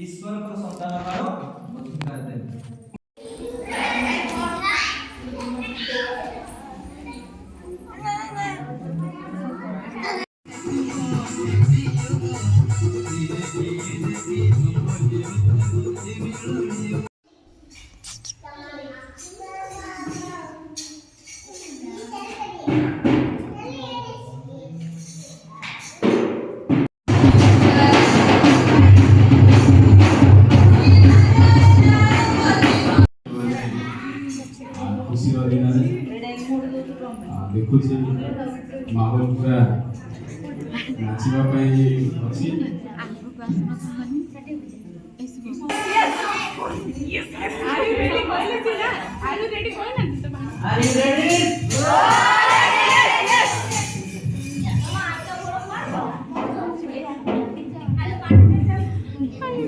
ଈଶ୍ୱରଙ୍କର ସନ୍ତାନ ହେବାର ଅଧିକାର ଦେବେ। खुशी दिन देखुची माहौल पूरा नाचवाई अच्छी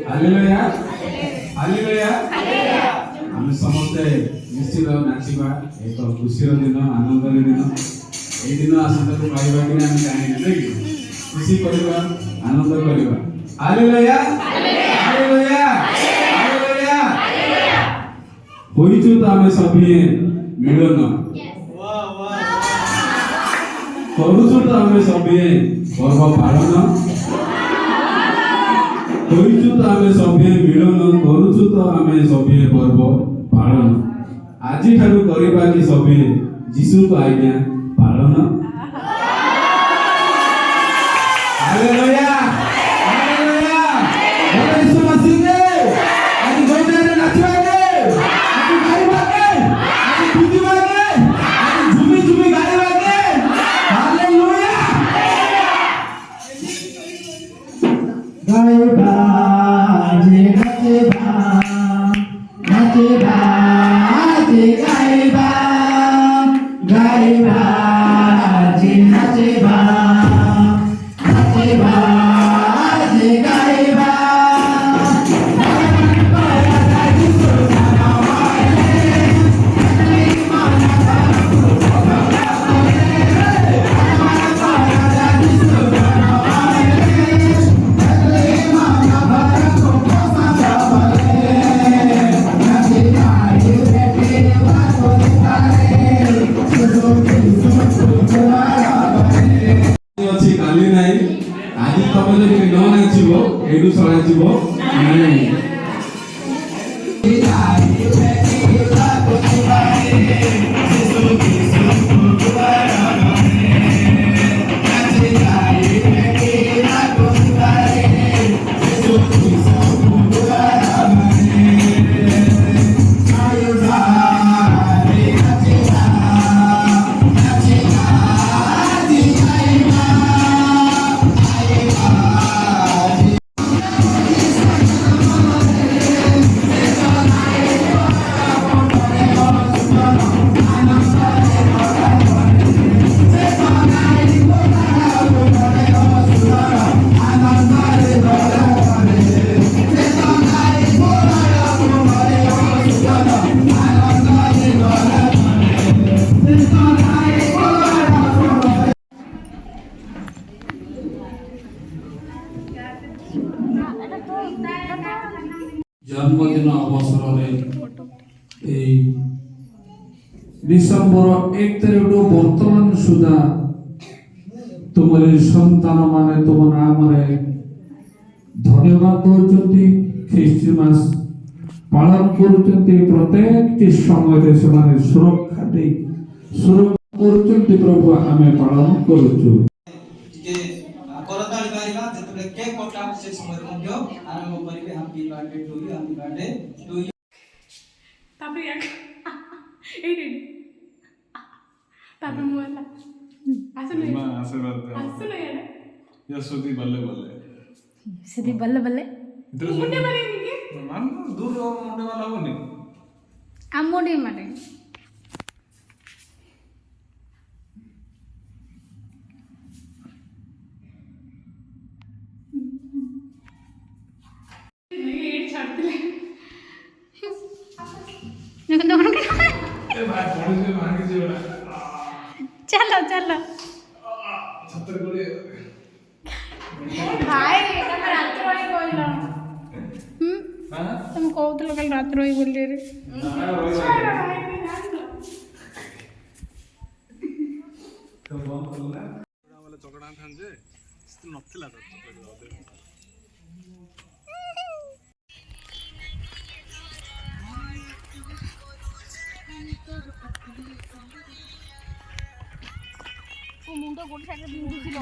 हालेलुया हालेलुया आम समस्ते निश्चित नाचवा एक खुशी दिन आनंद दिन ये आसंता को पाइबा कि आम जाने खुशी करवा आनंद करवा हालेलुया हालेलुया हालेलुया होइछु तो आमे सभी मिलन करूछु तो आमे सभी पर्व पालन होइछु तो आमे सभी मिलन करूछु तो आमे सभी पर्व पालन आज ठारू करबा कि सभी जीसु को आज्ञा पालन हालेलुया हालेलुया बोलो यीशु मसीह के आज गोइनारे नाचबा के आज गाइबा के आज कूदिबा के आज झूमी झूमी गाइबा के हालेलुया गाइबा जे नाचबा नाचबा जे गाइबा गाइबा जे नाचबा नाचबा जे गाइबा ଅଛି କାଲି ନାହିଁ ଆଜି ତମେ ଯଦି ନ ନାଚିବ ଏଇଠୁ ଚଳାଯିବ ନାହିଁ जन्मदिन अवसर डिसेम्बर 1 तारिख बर्तमान सुधा तुम्हारे सन्तान माने तुम नाम धन्यवाद दौरान ख्रिस्टमास पालन कर प्रत्येक समय सुरक्षा दे सुरक्षा प्रभु आम पालन करुचु करताली मारिबा जेतबे केक कटा से समय मध्य आरंभ करिवे happy birthday to you happy birthday to you तापर या ए रे तापर मुला आसने मां आशीर्वाद दे आसने यार या सुदी बल्ले बल्ले सिद्धि बल्ले बल्ले मुंडे मारे निके मान दूर और मुंडे वाला होने आमोडी मारे चलो चलो छत्तर कोड़े भाई तमे रात रे कोइलो କହୁଥିଲ କାଲି ରାତି ରହି ବୋଲି ରେ ଚକଡ଼ା ଥାନ୍ତି ଯେ ନଥିଲା ତ ମୁଣ୍ଡ ଗୋଟେ ସାଇଡରେ ବିନ୍ଧୁছিল